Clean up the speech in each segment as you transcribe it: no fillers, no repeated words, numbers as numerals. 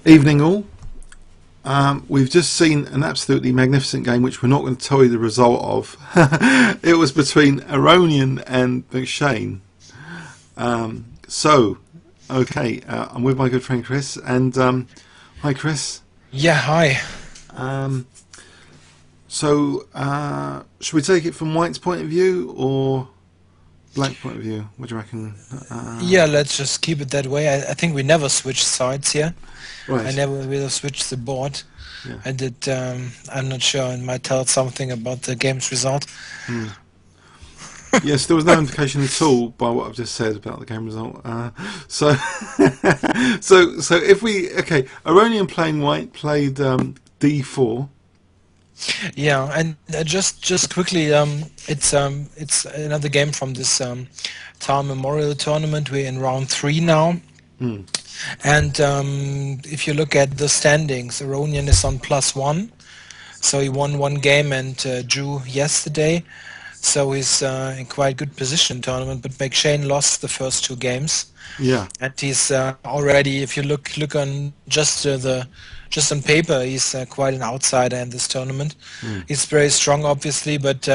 Evening all. We've just seen an absolutely magnificent game which we're not going to tell you the result of. It was between Aronian and Mcshane. Okay, I'm with my good friend Chris, and hi Chris. Yeah, hi. Should we take it from White's point of view or Black point of view? What do you reckon? Yeah, let's just keep it that way. I think we never switched sides here. Right. I never will switch the board. Yeah. I did. I'm not sure. It might tell something about the game's result. Yes, there was no indication at all by what I've just said about the game result. So if we Aronian playing White played D4. Yeah, and just quickly, it's another game from this Tal Memorial tournament. We're in round 3 now. And if you look at the standings, Aronian is on +1, so he won 1 game and drew yesterday, so he's in quite good position in the tournament. But Mcshane lost the first 2 games. Yeah, and he's already, if you look on just on paper, he's quite an outsider in this tournament. He's very strong, obviously, but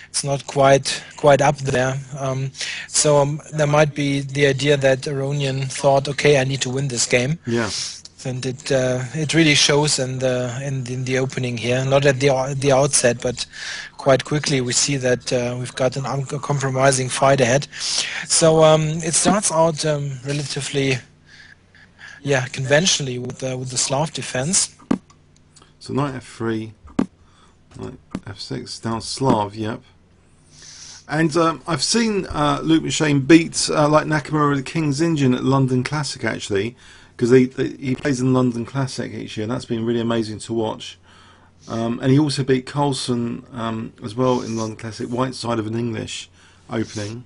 it's not quite up there. There might be the idea that Aronian thought, okay, I need to win this game. Yeah, and it really shows in the opening here. Not at the outset, but quite quickly we see that we've got an uncompromising fight ahead. So it starts out relatively, conventionally with the Slav defense. So knight f3, knight f6, down Slav, yep. And I've seen Luke Mcshane beat like Nakamura the King's Engine at London Classic, actually, because he plays in London Classic each year, and that's been really amazing to watch. And he also beat Carlson as well in London Classic, white side of an English opening.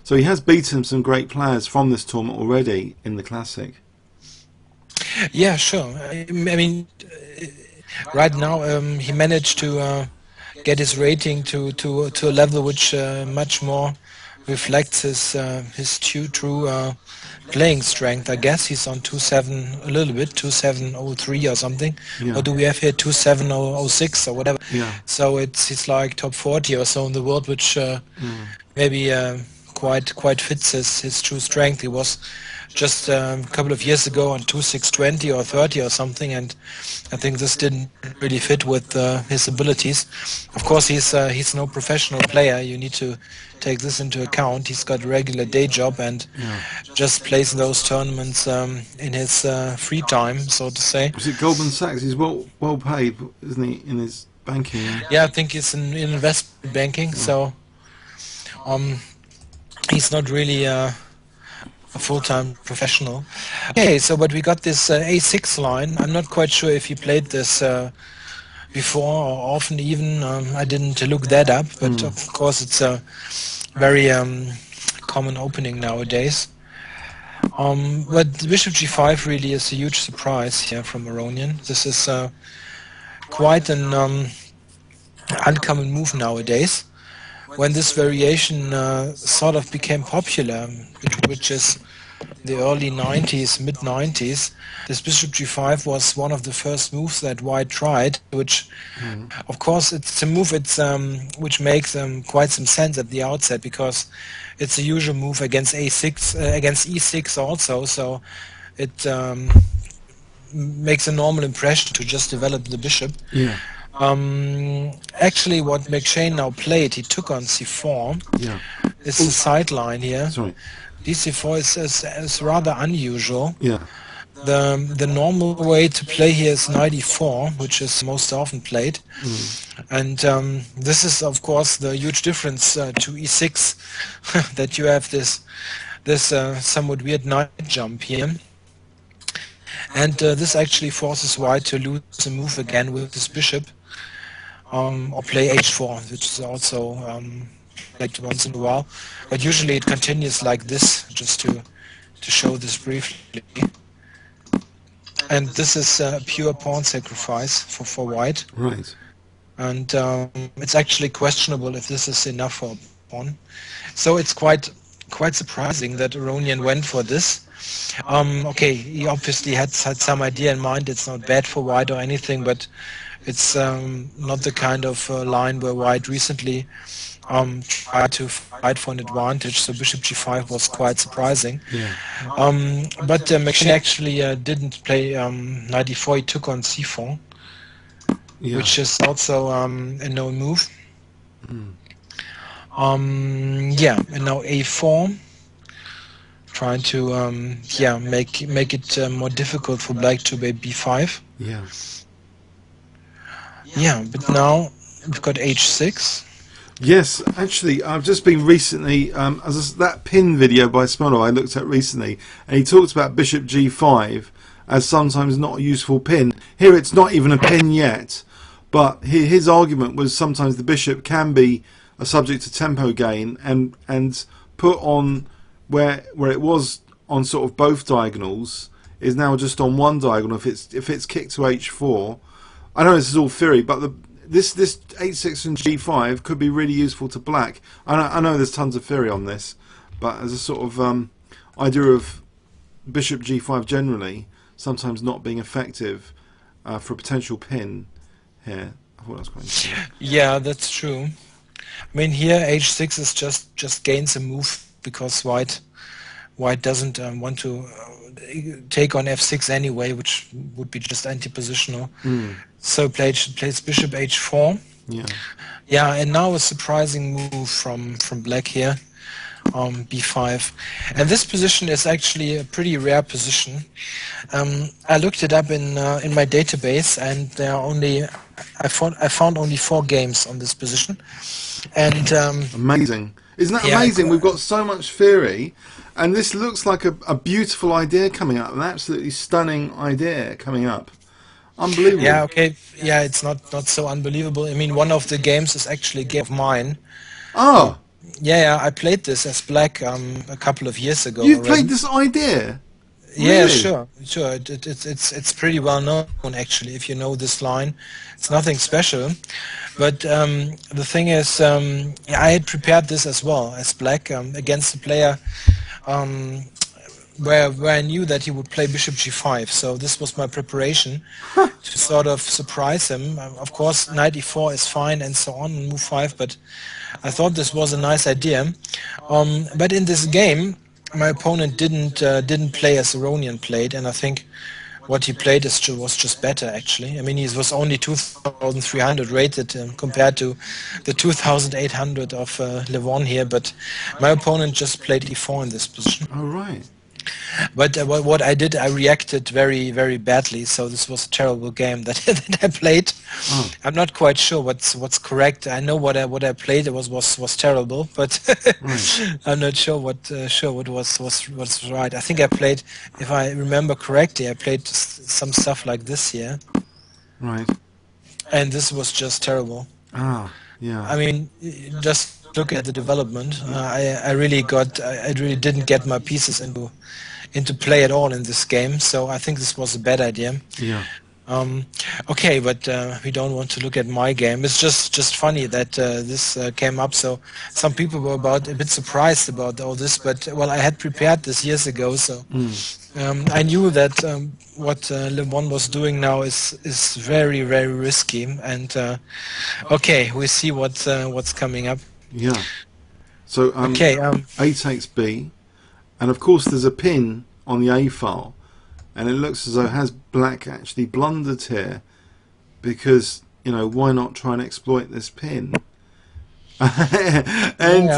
So he has beaten some great players from this tournament already in the Classic. Yeah, sure. I mean, right now he managed to get his rating to a level which much more reflects his true playing strength. I guess he's on 2.7 a little bit, 2.703 or something. Yeah. Or do we have here 2.706 or whatever? Yeah. So it's like top 40 or so in the world, which maybe quite fits his true strength. He was just a couple of years ago on 2.620 or 30 or something, and I think this didn't really fit with his abilities. Of course, he's no professional player. You need to take this into account. He's got a regular day job and just plays those tournaments in his free time, so to say. Was it Goldman Sachs? He's well paid, isn't he, in his banking? Yeah, I think he's in investment banking, so he's not really a full-time professional. Okay, so but we got this A6 line. I'm not quite sure if he played this before or often even. I didn't look that up, but of course it's a very common opening nowadays. But Bishop G5 really is a huge surprise here from Aronian. This is quite an uncommon move nowadays. When this variation sort of became popular, which is the early 90s, mid-90s, this Bishop G5 was one of the first moves that White tried, which, of course, it's a move which makes quite some sense at the outset, because it's a usual move against A6, against E6 also, so it makes a normal impression to just develop the bishop. Yeah. Actually, what Mcshane now played, he took on C4. Yeah. It's a sideline here. Sorry. D4 is rather unusual. Yeah. The normal way to play here is knight e4, which is most often played. And this is, of course, the huge difference to e6, that you have this somewhat weird knight jump here. And this actually forces White to lose a move again with this bishop, or play h4, which is also played once in a while. But usually it continues like this, just to show this briefly. And this is a pure pawn sacrifice for White. Right. And it's actually questionable if this is enough for a pawn. So it's quite quite surprising that Aronian went for this. Okay, he obviously had some idea in mind. It's not bad for white or anything, but it's not the kind of line where white recently tried to fight for an advantage. So bishop g5 was quite surprising. Yeah. But Mcshane actually didn't play knight e4. He took on c4, Yeah. which is also a known move. Yeah, and now a4, trying to make it more difficult for black to play b5. Yeah. Yeah, but now we've got h6. Yes, actually, I've just been recently, that pin video by Smolov I looked at recently, and he talked about bishop g5 as sometimes not a useful pin. Here it's not even a pin yet, but his argument was sometimes the bishop can be a subject to tempo gain and put on where it was on sort of both diagonals is now just on one diagonal if it's Ke2 H4. I know this is all theory, but this h6 and g5 could be really useful to black. I know there's tons of theory on this, but as a sort of idea of bishop g5 generally sometimes not being effective for a potential pin here. I thought that was quite interesting. Yeah, that's true. I mean, here h6 is just gains a move because white doesn't want to take on f6 anyway, which would be just anti-positional. So plays bishop h4. Yeah. Yeah, and now a surprising move from black here, b5. And this position is actually a pretty rare position. I looked it up in my database, and there are I found only 4 games on this position. And amazing. Isn't that amazing? We've got so much theory, and this looks like a beautiful idea coming up, an absolutely stunning idea coming up. Unbelievable. Yeah, okay. Yeah, it's not so unbelievable. I mean, one of the games is actually a game of mine. Oh. Yeah, I played this as black a couple of years ago. You've played this idea? Yeah, Really? sure. It's pretty well known actually. If you know this line, it's nothing special. But the thing is, I had prepared this as well as black against a player where I knew that he would play bishop g5. So this was my preparation to sort of surprise him. Of course, knight e4 is fine and so on, move 5. But I thought this was a nice idea. But in this game, my opponent didn't play as Aronian played, and I think what he played was just better actually. I mean, he was only 2,300 rated compared to the 2,800 of Levon here, but my opponent just played e4 in this position. Oh, right. But what I did, I reacted very, very badly. So this was a terrible game that, that I played. Oh. I'm not quite sure what's correct. I know what I played. It was terrible, but Right. I'm not sure what was right. I think I played, if I remember correctly, I played some stuff like this here. Right. And this was just terrible. Ah, yeah. I mean, just look at the development. I really didn't get my pieces into play at all in this game, so I think this was a bad idea. Yeah. Okay, but we don't want to look at my game. It's just funny that this came up. So some people were a bit surprised about all this, but well, I had prepared this years ago, so I knew that what Levon was doing now is very, very risky. And okay, we see what's coming up. Yeah. So okay, A takes B, and of course there's a pin on the A file, and it looks as though has black actually blundered here, because why not try and exploit this pin? And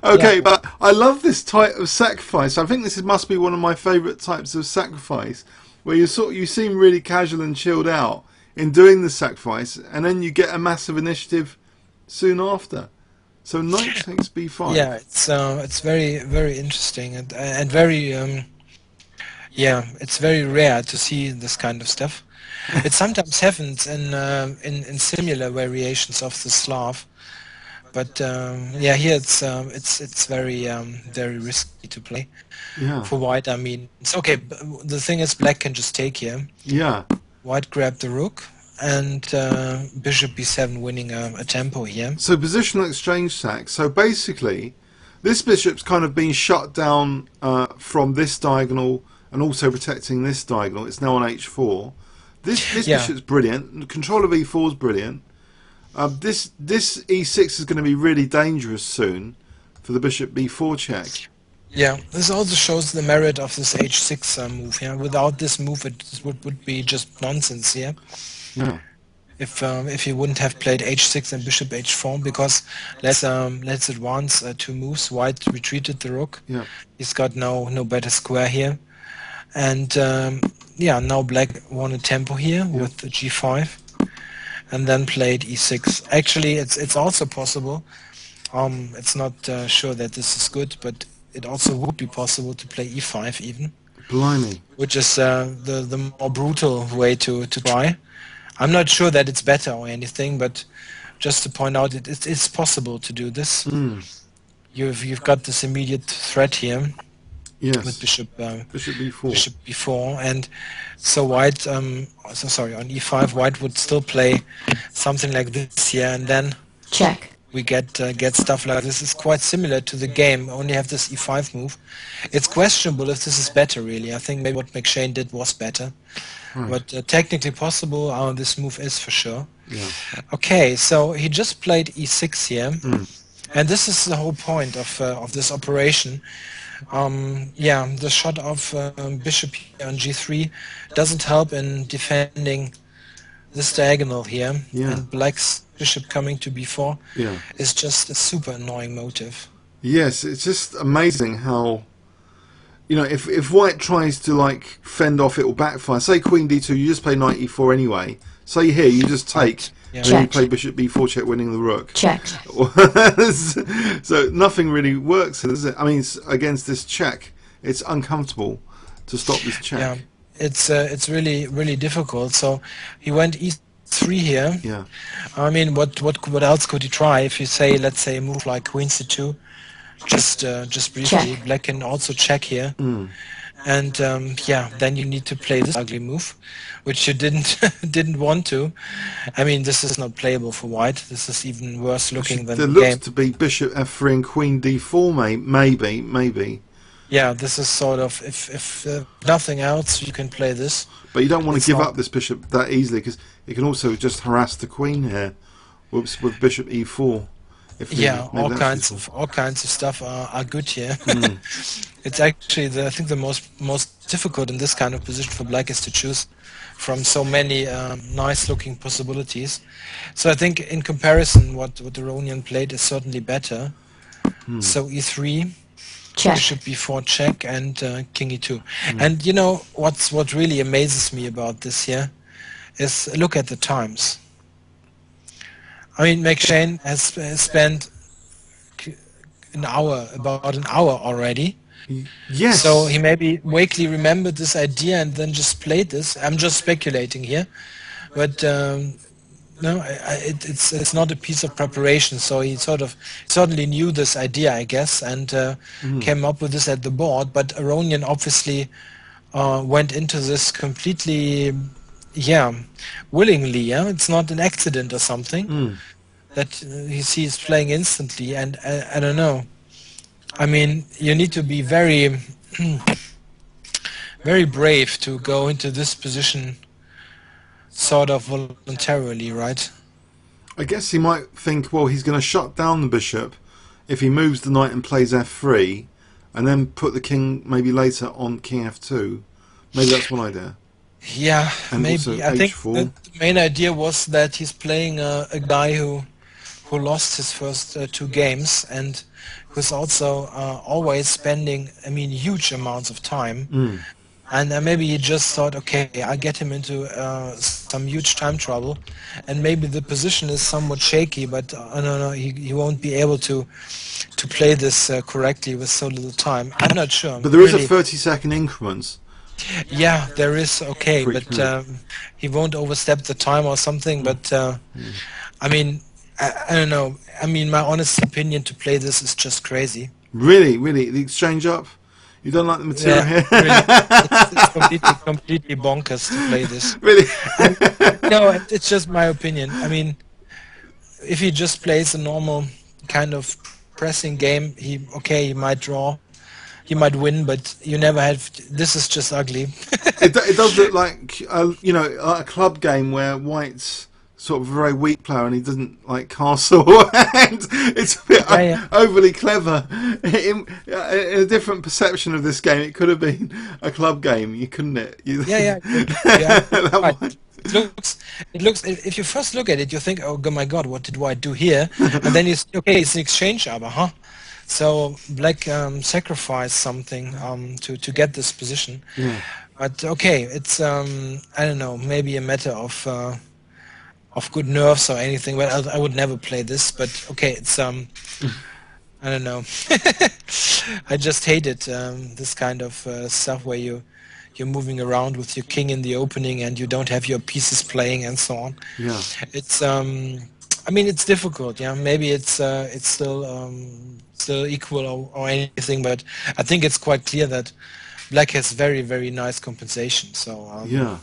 okay, yeah. But I love this type of sacrifice. I think this must be one of my favourite types of sacrifice, where you seem really casual and chilled out in doing the sacrifice, and then you get a massive initiative soon after. So knight takes b5. Yeah, it's very, very interesting and very it's very rare to see this kind of stuff. It sometimes happens in similar variations of the Slav, but yeah, here it's very very risky to play. Yeah. For white, I mean, it's okay. The thing is, black can just take here. Yeah. White grabbed the rook, and bishop b7 winning a tempo here. So positional exchange sack. So basically, This bishop's kind of been shut down from this diagonal and also protecting this diagonal. It's now on h4. This bishop's brilliant. Control of e4 is brilliant. This e6 is going to be really dangerous soon for the bishop b4 check. Yeah, this also shows the merit of this h6 move here. Without this move, it would be just nonsense here. Yeah. If he wouldn't have played h6 and bishop h4, because let's advance 2 moves. White retreated the rook. Yeah. He's got no better square here, and yeah, now black won a tempo here with the g5, and then played e6. Actually, it's also possible. It's not sure that this is good, but it also would be possible to play e5 even. Blimey. Which is the more brutal way to try. I'm not sure that it's better or anything, but just to point out, it's possible to do this. Mm. You've got this immediate threat here. Yes. With bishop b4. Bishop b4, and so white. So sorry, on e5, white would still play something like this here, and then check. We get stuff like this. Is quite similar to the game. Only have this e5 move. It's questionable if this is better. Really, I think maybe what Mcshane did was better. Right. But technically possible. This move is for sure. Yeah. Okay, so he just played e6 here, and this is the whole point of this operation. Yeah, the shot of bishop here on g3 doesn't help in defending this diagonal here, and black's bishop coming to b4 is just a super annoying motive. Yes, it's just amazing how, you know, if white tries to like fend off, it will backfire. Say queen d2, you just play knight e4 anyway. Say here, you just take, and then you play bishop b4 check, winning the rook. Check. So nothing really works, is it? I mean, against this check, it's uncomfortable to stop this check. Yeah, it's really difficult. So he went e3 here. Yeah. I mean, what else could he try? If you say, let's say, a move like queen c2, just briefly, check. Black can also check here. And yeah, then you need to play this ugly move, which you didn't want to. I mean, this is not playable for white. This is even worse looking than the game. There looks to be bishop f3 and queen d4, maybe. Yeah, this is sort of, if nothing else, you can play this. But you don't want to give up this bishop that easily, because it can also just harass the queen here with bishop e4. Yeah, all kinds of stuff are good here. It's actually I think the most difficult in this kind of position for black is to choose from so many nice looking possibilities. So I think in comparison, what Aronian played is certainly better. So e3, check. bishop b4 check, and king e2. And you know what really amazes me about this here is look at the times. I mean, Mcshane has spent about an hour already. Yes. So he maybe vaguely remembered this idea and then just played this. I'm just speculating here, but no, it's not a piece of preparation. So he certainly knew this idea, I guess, and came up with this at the board. But Aronian obviously went into this completely. Yeah, willingly. Yeah, it's not an accident or something that he sees playing instantly. And I don't know. I mean, you need to be very, very brave to go into this position, sort of voluntarily, right? I guess he might think, well, he's going to shut down the bishop if he moves the knight and plays f3, and then put the king maybe later on king f2. Maybe that's one idea. Yeah, and maybe. I think the main idea was that he's playing a guy who lost his first 2 games and who's also always spending, I mean, huge amounts of time. And maybe he just thought, okay, I get him into some huge time trouble, and maybe the position is somewhat shaky, but no, he won't be able to play this correctly with so little time. I'm not sure. But there is a 30-second increments. Yeah, there is, okay, but he won't overstep the time or something, but I mean, I don't know. I mean, my honest opinion, to play this is just crazy. Really? The exchange up? You don't like the material here? Really. It's completely bonkers to play this. Really? No, it's just my opinion. I mean, if he just plays a normal kind of pressing game, he might draw, he might win, but you never have. This is just ugly. It does look like you know, like a club game where White's sort of a very weak player and he doesn't like castle, and it's a bit overly clever. In a different perception of this game, it could have been a club game. You couldn't it? Yeah. Right. It looks. If you first look at it, you think, "Oh my God, what did White do here?" And then you see, okay, it's an exchange, huh? So Black sacrificed something to get this position. Yeah. But okay, it's I don't know, maybe a matter of good nerves or anything. Well, I would never play this, but okay, it's I don't know. I just hated this kind of stuff where you're moving around with your king in the opening and you don't have your pieces playing and so on. Yeah. It's I mean, it's difficult. Yeah, maybe it's still equal or anything, but I think it's quite clear that Black has very, very nice compensation. So yeah.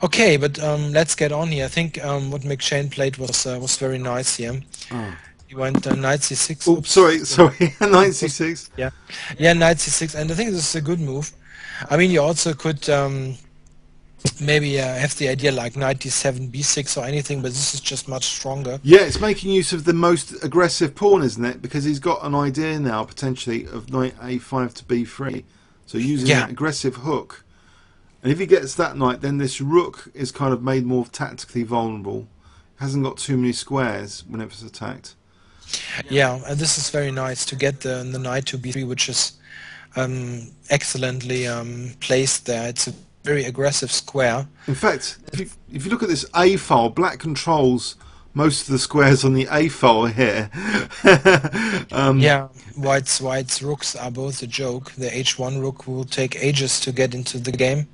Okay, but let's get on here. I think what Mcshane played was very nice here. Oh. He went knight c6. Oh, sorry, knight c6. Yeah, knight c6, and I think this is a good move. I mean, you also could maybe have the idea like knight d7, b6 or anything, but this is just much stronger. Yeah, it's making use of the most aggressive pawn, isn't it? Because he's got an idea now, potentially, of knight a5 to b3. So using that aggressive hook. And if he gets that knight, then this rook is kind of made more tactically vulnerable. Hasn't got too many squares whenever it's attacked. Yeah, and this is very nice to get the knight to b3, which is excellently placed there. It's a very aggressive square. In fact, if you look at this A file, Black controls most of the squares on the A file here. Yeah, White's rooks are both a joke. The H1 rook will take ages to get into the game,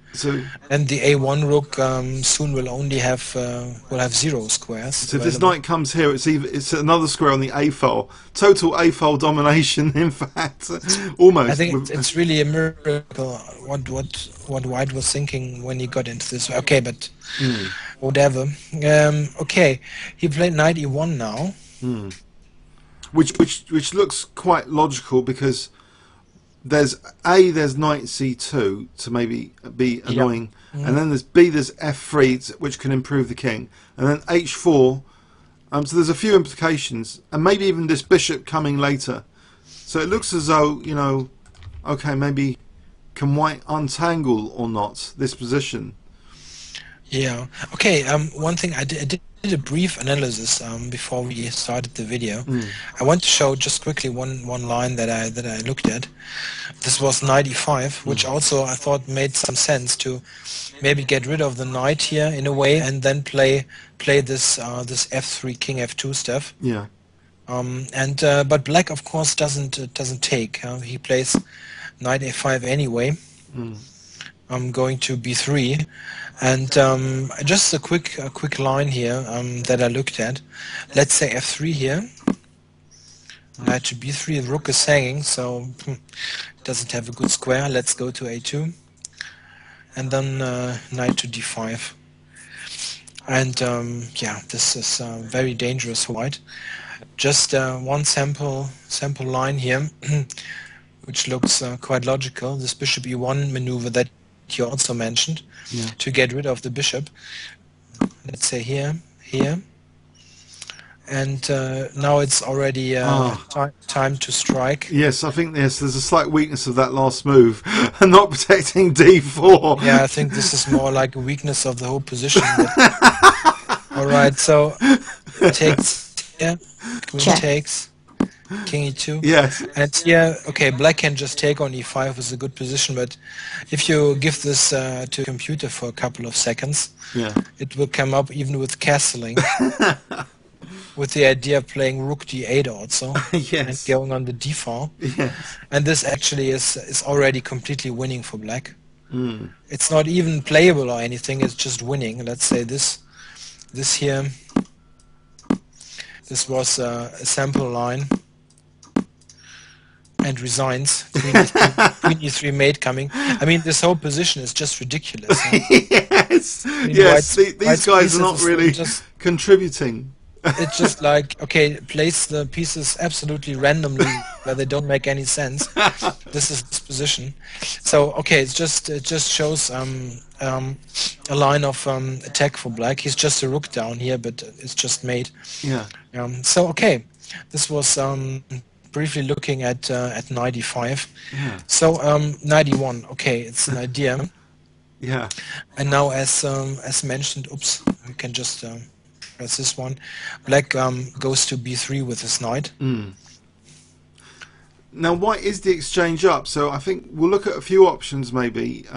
and the A1 rook soon will only have 0 squares. So if this knight comes here, it's another square on the A file. Total A file domination. In fact, almost. I think it's really a miracle what White was thinking when he got into this. Okay, but whatever. Okay, he played knight e1 now. Which looks quite logical because there's knight c2 to maybe be annoying, and then there's f3 which can improve the king, and then h4. So there's a few implications, and maybe even this bishop coming later. So it looks as though, you know, okay, maybe can White untangle or not this position? Yeah. Okay. One thing I did a brief analysis before we started the video. I want to show just quickly one line that I looked at. This was knight e5, which also I thought made some sense to maybe get rid of the knight here in a way, and then play this f3 king f2 stuff. Yeah. But Black of course doesn't take. He plays knight a5 anyway. I'm going to b3. And just a quick line here that I looked at. Let's say f3 here. Knight to b3. The rook is hanging, so doesn't have a good square. Let's go to a2, and then knight to d5. And yeah, this is very dangerous for White. Just one sample line here, which looks quite logical. This bishop e1 maneuver that you also mentioned, to get rid of the bishop. Let's say here, and now it's already time to strike. Yes, I think there's a slight weakness of that last move, not protecting d4. Yeah, I think this is more like a weakness of the whole position. All right, so takes queen takes. King e2. Yes. And here, okay, Black can just take on e5 with a good position, but if you give this to a computer for a couple of seconds, it will come up even with castling, with the idea of playing rook d8 also, and going on the d file. And this actually is already completely winning for Black. It's not even playable or anything, it's just winning. Let's say this here, this was a sample line. And resigns. Queen e3 mate coming. I mean, this whole position is just ridiculous. Yes, I mean, these guys are not really contributing. It's just like, okay, place the pieces absolutely randomly where they don't make any sense. This is this position. So okay, it just shows a line of attack for black. He's just a rook down here, but it's just made. Yeah. So okay, this was briefly looking at 95. Yeah. So 91. Okay, it's an idea. Yeah. And now, as mentioned, oops, we can just press this one. Black goes to b3 with his knight. Now, white is the exchange up, so I think we'll look at a few options maybe.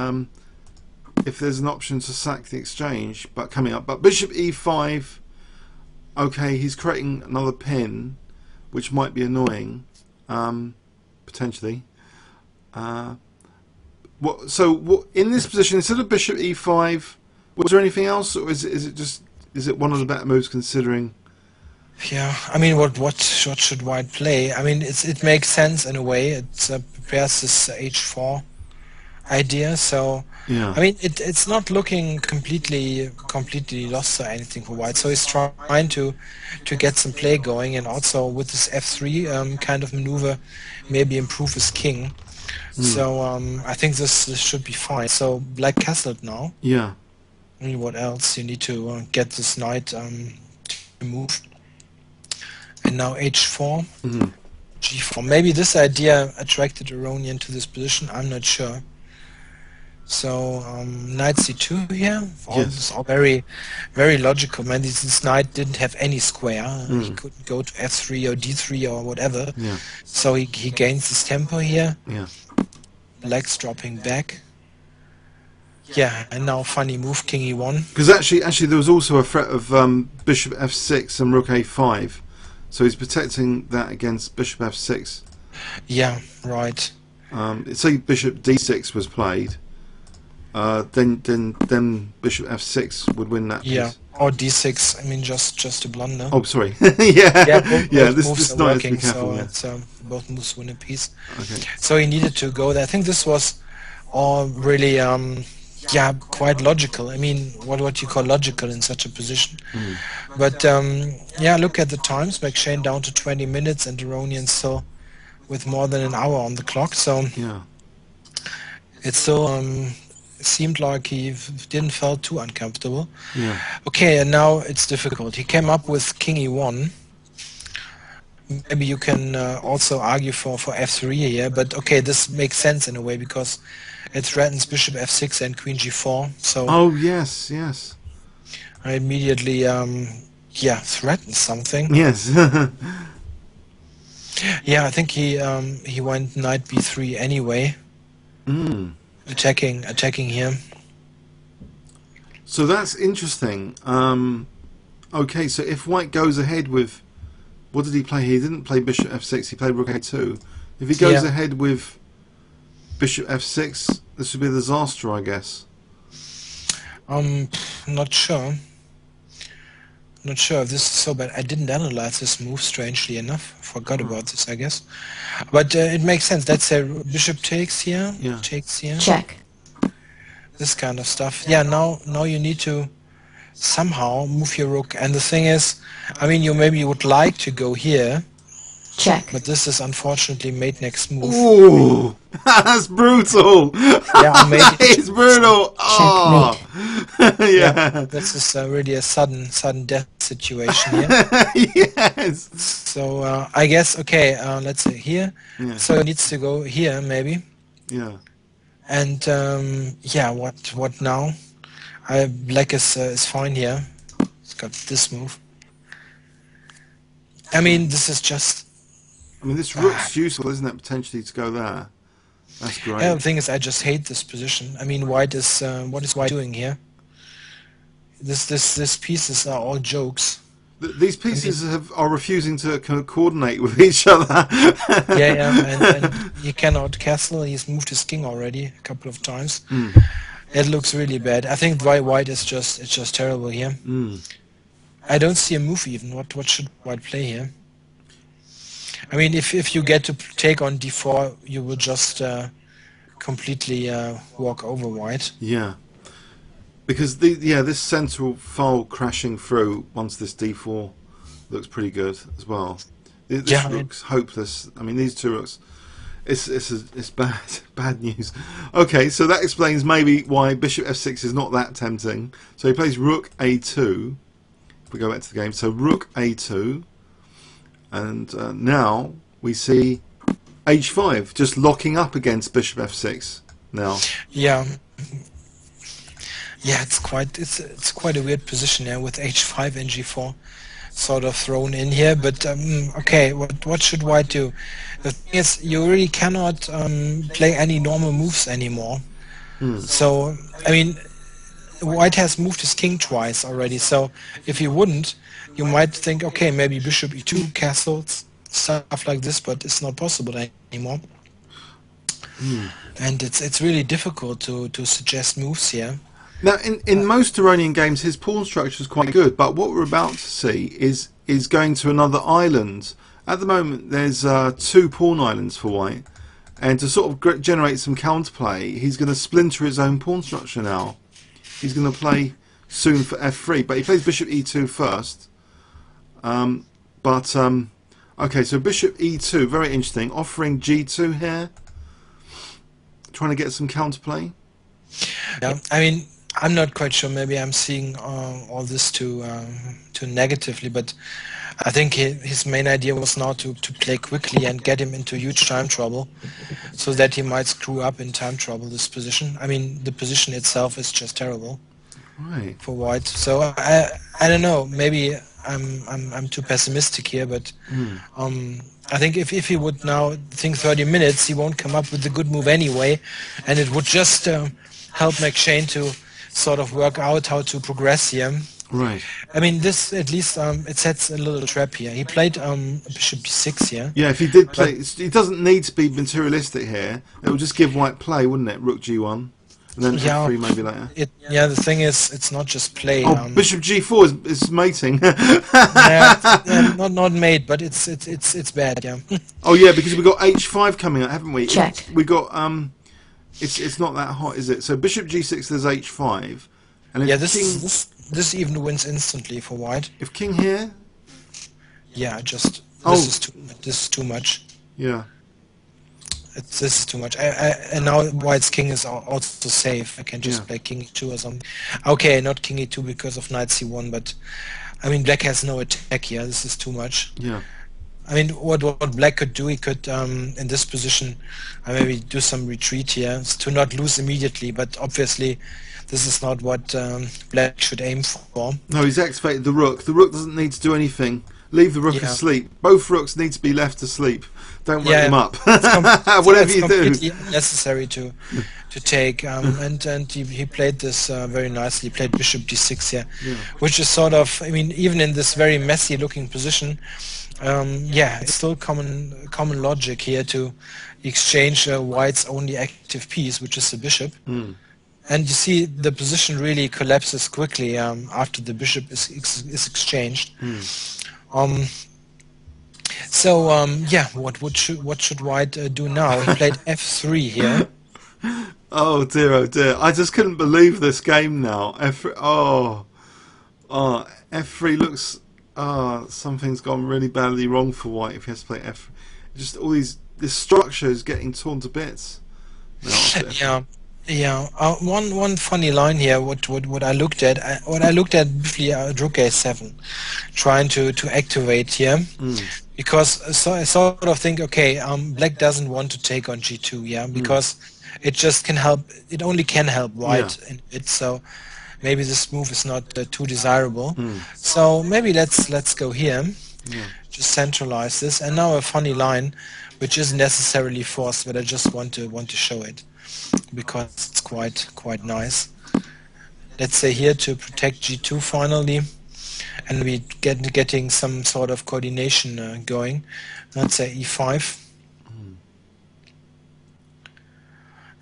If there's an option to sack the exchange, but coming up. But bishop e5. Okay, he's creating another pin, which might be annoying, potentially. So in this position, instead of bishop e5, was there anything else, or is it one of the better moves considering? Yeah, I mean, what should white play? I mean, it makes sense in a way. It prepares this h4 idea. So yeah. I mean, it's not looking completely lost or anything for white. So he's trying to get some play going, and also with this f3 kind of maneuver, maybe improve his king. So I think this should be fine. So black castled now. Yeah. I mean, what else? You need to get this knight to move. And now h4, g4. Maybe this idea attracted Aronian to this position. I'm not sure. So knight c2 here. Yes. This is all very, very logical. Man, this knight didn't have any square. He couldn't go to f3 or d3 or whatever. Yeah. So he gains this tempo here. Yeah. Black's dropping back. Yeah, and now funny move, king e1. Because actually, there was also a threat of bishop f6 and rook a5, so he's protecting that against bishop f6. Yeah, right. Say bishop d6 was played, then bishop f6 would win that piece. Yeah, or d6. I mean, just a blunder. Oh, sorry. Yeah. Both This moves knight are has to be working, careful. so Yeah. it's, both moves win a piece. Okay. So he needed to go there. I think this was all really, yeah, quite logical. I mean, what you call logical in such a position. But yeah, look at the times. Mcshane down to 20 minutes, and Aronian still with more than an hour on the clock. So Yeah. it still seemed like he didn't feel too uncomfortable. Yeah. Okay, and now it's difficult. He came up with king e1. Maybe you can also argue for f3 here, but okay, this makes sense in a way because it threatens bishop f6 and queen g4. So Oh yes. I immediately yeah, threatens something. Yes. Yeah, I think he went knight b3 anyway. Attacking here. So that's interesting. Okay, so if white goes ahead with, what did he play? He didn't play bishop f6. He played rook a2. If he goes ahead with bishop f6, this would be a disaster, I guess. Not sure. Not sure if this is so bad. I didn't analyze this move, strangely enough. Forgot about this, I guess. But it makes sense. Let's say bishop takes here. Yeah. Takes here. Check. This kind of stuff. Yeah, now you need to somehow move your rook. And the thing is, I mean, you maybe would like to go here. Check. But this is unfortunately mate next move. Ooh, that's brutal. Yeah, I made it. It's brutal. Oh. Yeah. This is really a sudden death situation here. Yes. So I guess okay. Let's say here. Yeah. So it needs to go here maybe. Yeah. And yeah, what now? Black is fine here. It's got this move. I mean, this is just. I mean, this rook's useful, isn't it? Potentially to go there. That's great. Yeah, the thing is, I just hate this position. I mean, white is what is white doing here? This pieces are all jokes. These pieces are refusing to coordinate with each other. Yeah, and he cannot castle. He's moved his king already a couple of times. It looks really bad. I think white is just terrible here. I don't see a move even. What should white play here? I mean, if you get to take on d4, you will just completely walk over white. Yeah, because this central file crashing through once this d4 looks pretty good as well. This Yeah, looks hopeless. I mean, these two rooks. It's bad news. Okay, so that explains maybe why bishop f6 is not that tempting. So he plays rook a2. If we go back to the game, so rook a2, and now we see h5 just locking up against bishop f6 now. yeah, yeah. It's quite a weird position here with h5 and g4 sort of thrown in here. But okay, what should white do? The thing is, you really cannot play any normal moves anymore. So I mean, white has moved his king twice already. So if he wouldn't, you might think, okay, maybe bishop e2 castles, stuff like this, but it's not possible anymore. And it's really difficult to suggest moves here. Now, in most Aronian games, his pawn structure is quite good, but what we're about to see is going to another island. At the moment, there's 2 pawn islands for white, and to sort of generate some counterplay, he's going to splinter his own pawn structure now. He's going to play soon for f3, but he plays bishop e2 first. Okay, so bishop e2, very interesting, offering g2 here, trying to get some counterplay. Yeah, I mean, I'm not quite sure. Maybe I'm seeing all this too negatively, but I think his main idea was now to play quickly and get him into huge time trouble, so that he might screw up in time trouble. This position. I mean, the position itself is just terrible for white. So I don't know. Maybe I'm too pessimistic here, but I think if he would now think 30 minutes, he won't come up with a good move anyway, and it would just help Mcshane to sort of work out how to progress here. Right. I mean, this at least it sets a little trap here. He played bishop b6 here. Yeah, if he did play, it doesn't need to be materialistic here. It would just give white play, wouldn't it? Rook g1, and then f3 maybe later. Yeah, the thing is, it's not just play. Oh, bishop g4 is mating. not mate, but it's bad. Yeah. Oh yeah, because we got h5 coming out, haven't we? Check. We got It's not that hot, is it? So bishop g6, there's h5, and if Yeah, king, this even wins instantly for white. if king here, Yeah, just this is too much. yeah, This is too much. And now white's king is also safe. I can just play king e2 or something. Okay, not king e2 because of knight c1, but I mean black has no attack here. This is too much. yeah. I mean, what black could do, he could in this position maybe do some retreat here to not lose immediately. But obviously, this is not what black should aim for. No, he's activated the rook. The rook doesn't need to do anything. Leave the rook asleep. Both rooks need to be left asleep. Don't wake them up. Whatever you do. It's completely necessary to take. And he played this very nicely. He played bishop d6 here, which is sort of, I mean, even in this very messy looking position, it's still common logic here to exchange white's only active piece, which is the bishop. And you see the position really collapses quickly after the bishop is exchanged. What should white do now? He played f3 here. Oh dear, I just couldn't believe this game now. F3 looks something's gone really badly wrong for white if he has to play f. Just all this structure is getting torn to bits. One funny line here. What I looked at briefly rook a7, trying to activate here, because I sort of think, okay, black doesn't want to take on g2, because it just can help. It only can help white in it. So maybe this move is not too desirable. So maybe let's go here. Just centralize this. And now a funny line, which isn't necessarily forced, but I just want to show it because it's quite nice. Let's say here to protect g2 finally, and we getting some sort of coordination going. Let's say e5.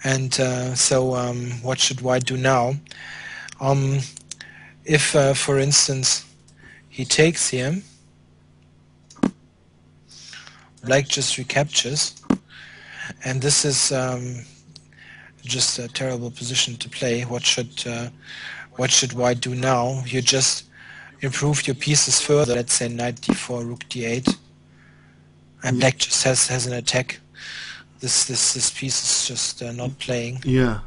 And what should white do now? If, for instance, he takes here, black just recaptures, and this is just a terrible position to play. What should white do now? You just improve your pieces further. Let's say knight d4, rook d8, and black just has an attack. This piece is just not playing. Yeah,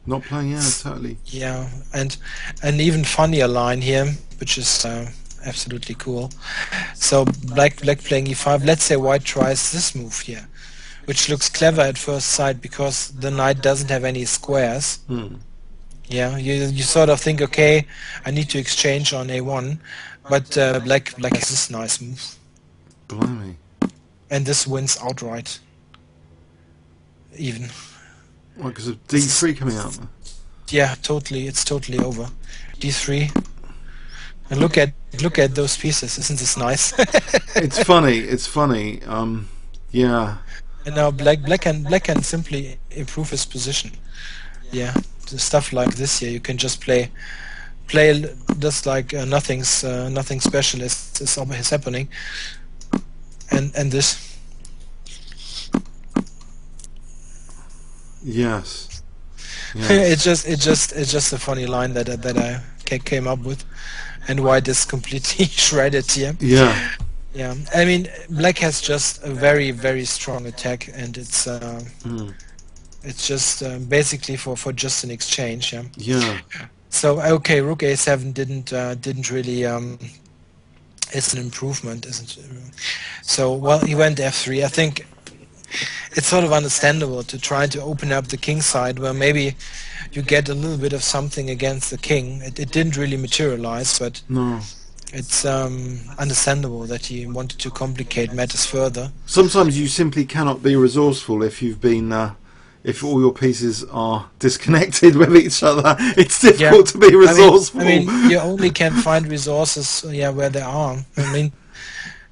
not playing. Yeah, totally. Yeah, and an even funnier line here, which is absolutely cool. So black playing e5. Let's say white tries this move here, which looks clever at first sight because the knight doesn't have any squares. Yeah, you sort of think, okay, I need to exchange on a1, but black has this nice move. Blimey. And this wins outright. Even. Why, because of d3 coming out? Yeah, totally. It's totally over. d3. And look at those pieces. Isn't this nice? It's funny. It's funny. Yeah. And now black can simply improve his position. Yeah, the stuff like this here, you can just play just like nothing special is happening. And this. Yes. It's just a funny line that I came up with, and white is completely shredded here. Yeah. Yeah. I mean, black has just a very, very strong attack, and it's just basically for just an exchange. Yeah. Yeah. So okay, rook a7 didn't really it's an improvement, isn't it? So well, he went f3. I think it's sort of understandable to try to open up the king side where maybe you get a little bit of something against the king. It didn't really materialize, but no, it's understandable that he wanted to complicate matters further. Sometimes you simply cannot be resourceful if you've been if all your pieces are disconnected with each other. It's difficult to be resourceful. I mean, you only can find resources where they are. I mean,